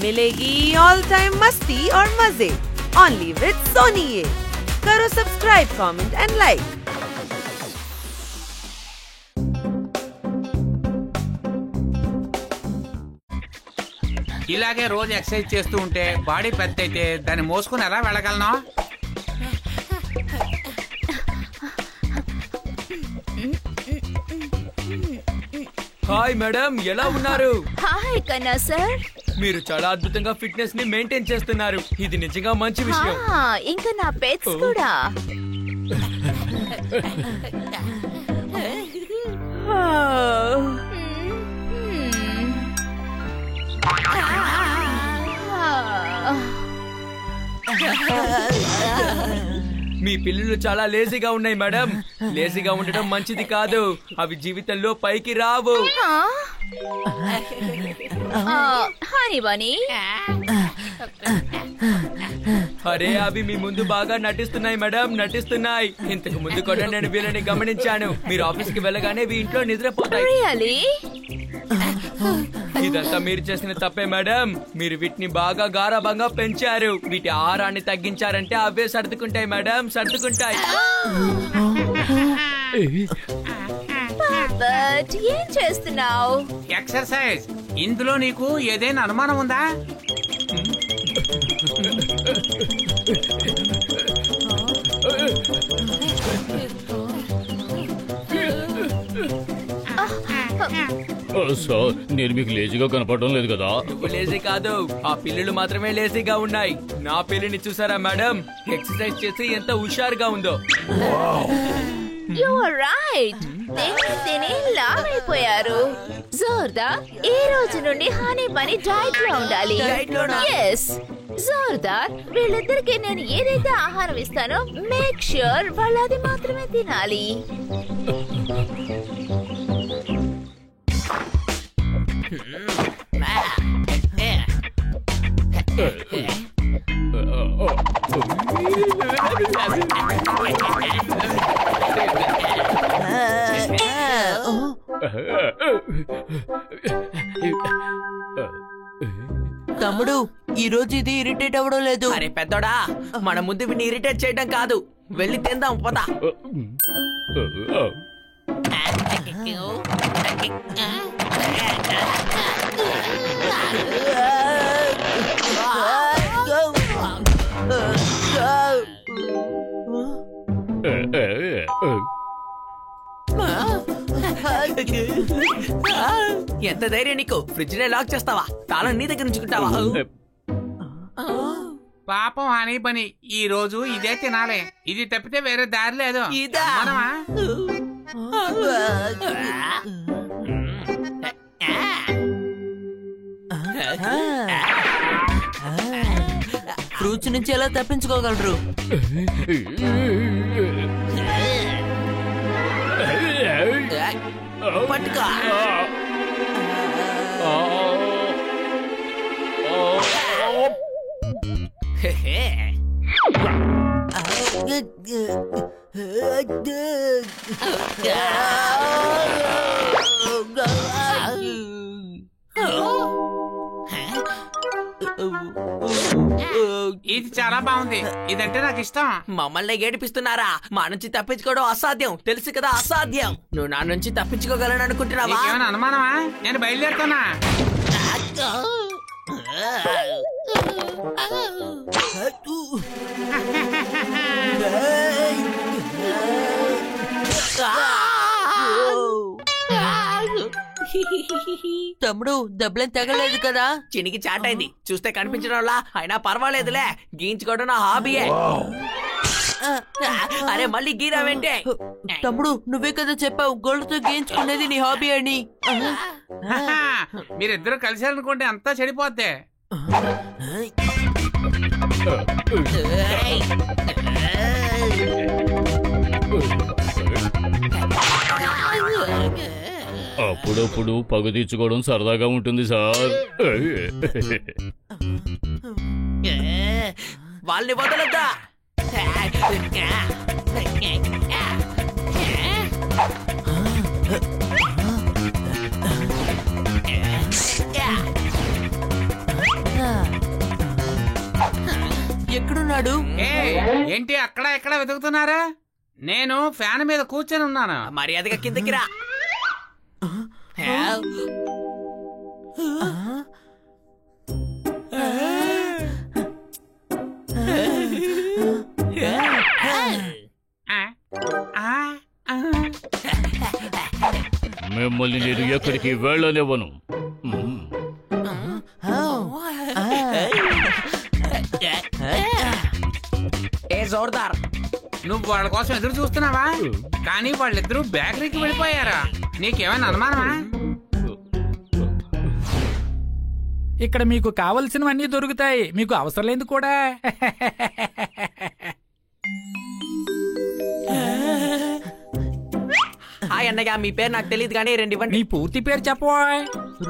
मिलेगी all time मस्ती और मजे ओनली विद सोनी। ये करो सब्सक्राइब, कमेंट एंड लाइक। ఇలాగే రోజు ఎక్సర్సైజ్ చేస్తూ ఉంటే బాడీ పెద్ద అయితే దాన్ని మోసుకుని ఎలా వెళ్ళగలను? హాయ్ మేడం, ఎలా ఉన్నారు? హాయ్ కన్నా సార్, మీరు చాలా అద్భుతంగా ఫిట్నెస్ ని మెయింటైన్ చేస్తున్నారు. ఇది నిజంగా మంచి విషయం. ఇంకా నా పెట్స్ కూడా. మీ పిల్లలు చాలా లేజీగా ఉన్నాయి మేడం. లేజీగా ఉండటం మంచిది కాదు. అవి జీవితంలో పైకి రావు. హనీ బనీ, అరే అవి మీ ముందు బాగా నటిస్తున్నాయి మేడం, నటిస్తున్నాయి. ఇంతకు ముందు కూడా నేను వీళ్ళని గమనించాను. మీరు ఆఫీస్ కి వెళ్ళగానే ఇంట్లో నిద్రపోతాయి. ఇదంతా మీరు చేసిన తప్పే మేడం. మీరు వీటిని బాగా గారాబంగా పెంచారు. వీటి ఆహారాన్ని తగ్గించారంటే అవే సర్దుకుంటాయి మేడం, సర్దుకుంటాయి. ఏం చేస్తున్నావు? ఎక్సర్సైజ్. ఇందులో నీకు ఏదైనా అనుమానం ఉందా? సార్, నేను మీకు లేజీగా కనపడడం లేదు కదా? నువ్వు లేజీ కాదు, ఆ పిల్లలు మాత్రమే లేజీగా ఉన్నాయి. నా పిల్లిని చూసారా మేడం? ఎక్సర్సైజ్ చేసి ఎంత హుషారుగా ఉందో. You are right. తిని లావైపోయారు. జోర్దార్, ఈ రోజు నుండి హనీ బనీ డైట్ లో ఉండాలి. yes జోర్దార్, వీళ్ళిద్దరికి నేను ఏదైతే ఆహారం ఇస్తానో మేక్ ష్యూర్ వాళ్ళు అది మాత్రమే తినాలి. తమ్ముడు, ఈ రోజు ఇది ఇరిటేట్ అవ్వడం లేదు. అరే పెద్దోడా, మన ముందు వీడిని ఇరిటేట్ చేయడం కాదు, వెళ్ళి తిందాం పద. ఎంత ధైర్యం నీకు? ఫ్రిడ్జ్ నే లాక్ చేస్తావా? తాళం నీ దగ్గర ఉంచుకుంటావా? పాపం హనీ బనీ, ఈ రోజు ఇదే తినాలి. ఇది తప్పితే వేరే దారి లేదు. మనమా? ఫ్రూట్స్ నుంచి ఎలా తప్పించుకోగలరు? పట్టుకో. ఇది చాలా బాగుంది. ఇదంటే నాకు ఇష్టం. మమ్మల్ని ఏడిపిస్తున్నారా? మా నుంచి తప్పించుకోవడం అసాధ్యం, తెలుసు కదా, అసాధ్యం. నువ్వు నా నుంచి తప్పించుకోగలను అనుకుంటున్నావా? ఏమైనా అనుమానమా? నేను బయలుదేరుతున్నా. తమ్ముడు, దెబ్బలేం తగలేదు కదా? చినికి చాటైంది, చూస్తే కనిపించడంలా. అయినా పర్వాలేదులే, గీయించుకోవడం నా హాబీయే. అరే మళ్ళీ గీరావేంటే? తమ్ముడు, నువ్వే కదా చెప్పావు గోళ్ళతో గీయించుకునేది నీ హాబీ అని. మీరిద్దరు కలిసారనుకోండి, అంతా చెడిపోద్ది. అప్పుడప్పుడు పగ తీర్చుకోవడం సరదాగా ఉంటుంది సార్. వాళ్ళని వదలద్దా. ఎక్కడున్నాడు? ఏంటి అక్కడ ఎక్కడ వెతుకుతున్నారా? నేను ఫ్యాన్ మీద కూర్చొని ఉన్నాను. మర్యాదగా కిందకి రా. మిమ్మల్ని నేను ఎక్కడికి వెళ్ళనివ్వను. ఏ జోర్దార్, నువ్వు వాళ్ళ కోసం ఎదురు చూస్తున్నావా? కానీ వాళ్ళిద్దరూ బేకరీకి వెళ్ళిపోయారా? నీకేమైనా అనుమానమా? ఇక్కడ మీకు కావలసినవన్నీ దొరుకుతాయి, మీకు అవసరం లేదు కూడా. హాయ్ అన్నయ్య, మీ పేరు నాకు తెలియదు కానీ 2 ఇవ్వండి. నీ పూర్తి పేరు చెప్పవా?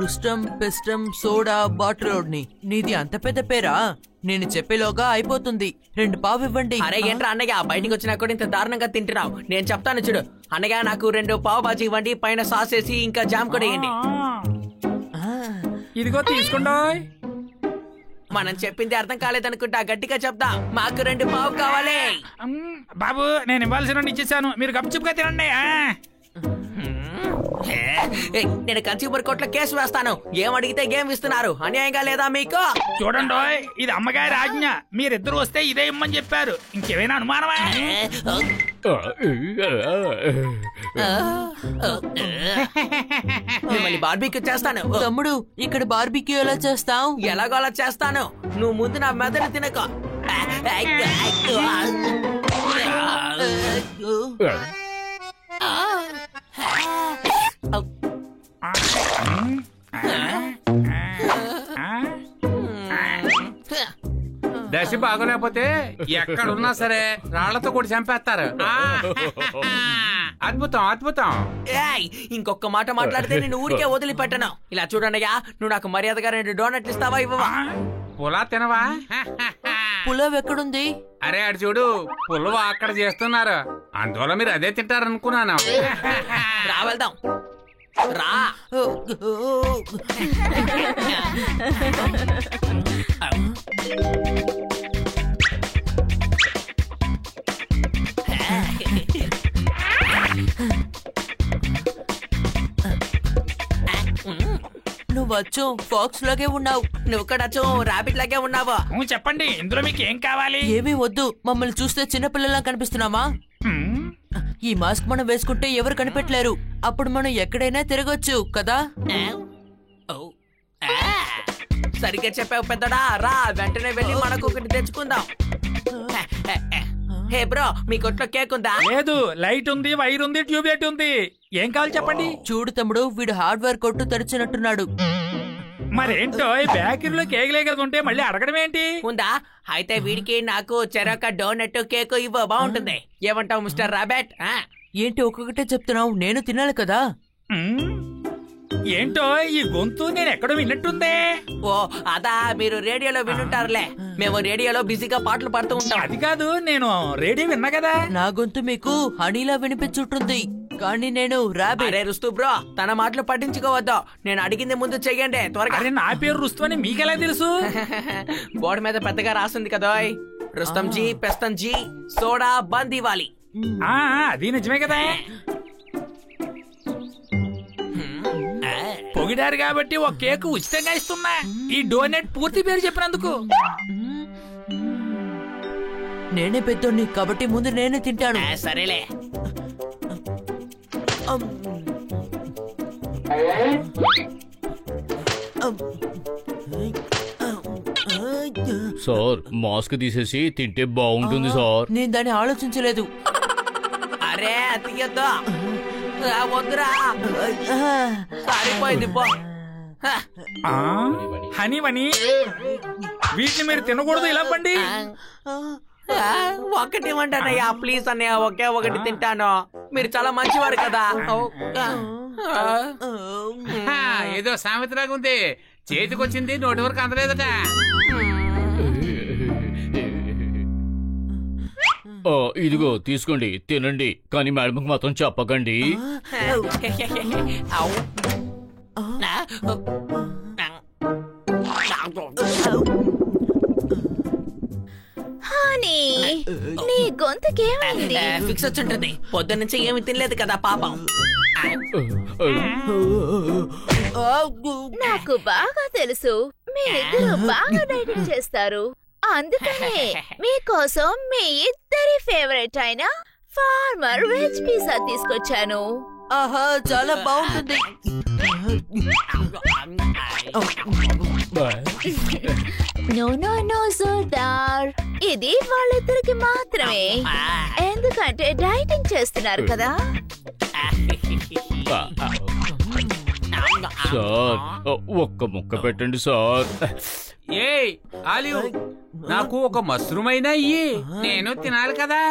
రుస్టం పెస్టం సోడా బాటిలోడ్ని. నీది అంత పెద్ద పేరా? నేను చెప్పేలోగా అయిపోతుంది. 2 పావు ఇవ్వండి. అరే ఏంట్రా అన్నయ్య, బయటికి వచ్చినా కూడా ఇంత దారుణంగా తింటున్నావు. నేను చెప్తాను చూడు అన్నయ్య, నాకు 2 పావు బాజీ ఇవ్వండి, పైన సాస్ వేసి ఇంకా జామ్ కూడా వేయండి. ఇదిగో తీసుకోండి. మనం చెప్పింది అర్థం కాలేదనుకుంటా, గట్టిగా చెప్తా. మాకు 2 పావు కావాలి. బాబు, నేను ఇవ్వాల్సిన ఇచ్చేసాను, మీరు గప్చుప్గా తినండి. నేను కన్స్యూమర్ కోర్టులో కేసు వేస్తాను. ఏం అడిగితే గేమ్ ఇస్తున్నారు, అన్యాయంగా లేదా మీకు? చూడండి, ఇది అమ్మగారి ఆజ్ఞ. మీరిద్దరు వస్తే ఇదే ఇమ్మని చెప్పారు. ఇంకేమైనా అనుమానమా? మిమ్మల్ని బార్బీక్యూ చేస్తాను. తమ్ముడు, ఇక్కడ బార్బీక్యూ ఎలా చేస్తావు? ఎలాగో అలా చేస్తాను. నువ్వు ముందు నా మెదడు తినక. దశ బాగోలేకపోతే ఎక్కడున్నా సరే రాళ్లతో కూడా చంపేస్తారు. అద్భుతం అద్భుతం. ఇంకొక మాట మాట్లాడితే నేను ఊరికే వదిలిపెట్టను. ఇలా చూడండియా, నువ్వు నాకు మర్యాదగా 2 డోనట్లు ఇస్తావా ఇవ్వవా? పులా తినవా? పులావ్ ఎక్కడుంది? అరే అటు చూడు, పులవ అక్కడ చేస్తున్నారు. అందువల్ల మీరు అదే తింటారనుకున్నాను. రా వెళ్దాం, రా. నువ్వు వచ్చు ఫాక్స్ లాగే ఉన్నావు. నువ్వు కూడా రాబిట్ లాగే ఉన్నావు. చెప్పండి, ఇందులో మీకు ఏం కావాలి? ఏమీ వద్దు. మమ్మల్ని చూస్తే చిన్నపిల్లలా కనిపిస్తున్నామా? ఈ మాస్క్ మనం వేసుకుంటే ఎవరు కనిపెట్టలేరు. అప్పుడు మనం ఎక్కడైనా తిరగొచ్చు కదా? సరిగ్గా చెప్పావు పెద్దడా. రా, వెంటనే వెళ్ళి మనకు ఒకటి తెచ్చుకుందాం. హే బ్రో, మీ కొట్లో కేక్ ఉందా? లేదు, లైట్ ఉంది, వైర్ ఉంది, ట్యూబ్లైట్ ఉంది. ఏం కావాలి చెప్పండి. చూడు తమ్ముడు, వీడు హార్డ్వేర్ కొట్టు తెరిచినట్టున్నాడు. మరేంటో బేకరీలో కేక్ లేకుంటే మళ్ళీ అడగడం ఏంటి? ఉందా? అయితే వీడికి నాకు చెరొక డోనట్ కేక్ ఇవ్వ, బాగుంటుంది. ఏమంటావు మిస్టర్ రాబెట్? ఏంటి ఒక్కొక్కటే చెప్తున్నావు? నేను తినాలి కదా. ఏంటో ఈ గొంతు నేను ఎక్కడో విన్నట్టుందే. ఓ అదా, మీరు రేడియోలో వినుంటారులే. మేము రేడియోలో బిజీగా పాటలు పాడుతూ ఉంటాం. అది కాదు, నేను రేడియో విన్నా కదా. నా గొంతు మీకు హనీలా వినిపించుంటుంది, కానీ నేను రాబిట్. అరే రుస్తు బ్రో, తన మాటలు పట్టించుకోవద్దు. నేను అడిగింది ముందు చెయ్యండి త్వరగా. అరే నా పేరు రుస్తు అని మీకెలా తెలుసు? బోర్డు మీద పెద్దగా రాసింది కదా, రుస్తం జీ పెస్తం జీ సోడా బంద్ ఇవ్వాలి. అది నిజమే కదా. పొగిడారు కాబట్టి ఒక కేక్ ఉచితంగా ఇస్తున్నా. ఈ డోనట్ పూర్తి పేరు చెప్పినందుకు. నేనే పెద్దోడిని కాబట్టి ముందు నేనే తింటాను. సరేలే. సార్, మాస్క్ తీసేసి తింటే బాగుంటుంది సార్. నేను దాన్ని ఆలోచించలేదు. అరే తీయద్దు, వద్దురా, సరిపోయింది పో. హనీ వని, వీటిని మీరు తినకూడదు, ఇలా పండి. ఒకటి ఇవ్వండియ్యా ప్లీజ్ అన్నయ్య, ఒకే ఒకటి తింటాను. మీరు చాలా మంచివారు కదా. ఏదో సామెతలాగా ఉంది. చేతికొచ్చింది నోటి వరకు అందలేదట. ఇదిగో తీసుకోండి, తినండి, కానీ మేడంకి మాత్రం చెప్పకండి. హానీ నీ గొంతుకేమైంది? ఫిక్స్ వచ్చి ఉంటుంది. పొద్దున్న నుంచి ఏమి తినలేదు కదా పాపం. నాకు బాగా తెలుసు మీరిద్దరు బాగా డైటింగ్ చేస్తారు. అందుకనే మీకోసం మీ ఇద్దరి ఫేవరెట్ అయిన ఫార్మర్ వెజ్ పిజ్జా తీసుకొచ్చాను. ఆహా, చాలా బాగుంటుంది. నో నో నో సర్దార్, ఇది వాళ్ళిద్దరికి మాత్రమే. ఎందుకంటే డైటింగ్ చేస్తున్నారు కదా. సార్ ఒక్క ముక్క పెట్టండి సార్. ఏ ఆలివ్, నాకు ఒక మష్రూమ్ అయినా ఇయ్యి, నేను తినాలి కదా.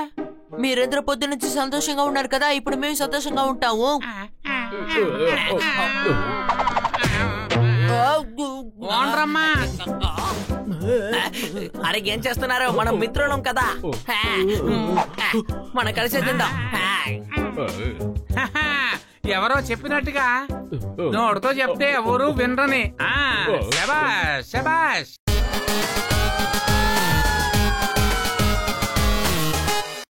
మీరెందరూ పొద్దు నుంచి సంతోషంగా ఉన్నారు కదా, ఇప్పుడు మేము సంతోషంగా ఉంటాము. ఓన్రమ్మా. అరే ఏం చేస్తున్నారు? మనం మిత్రులం కదా, మనం కలిసి తిందాం. ఎవరో చెప్పినట్టుగా నోటితో చెప్తే ఎవరు వినరని. శబాష్ శబాష్.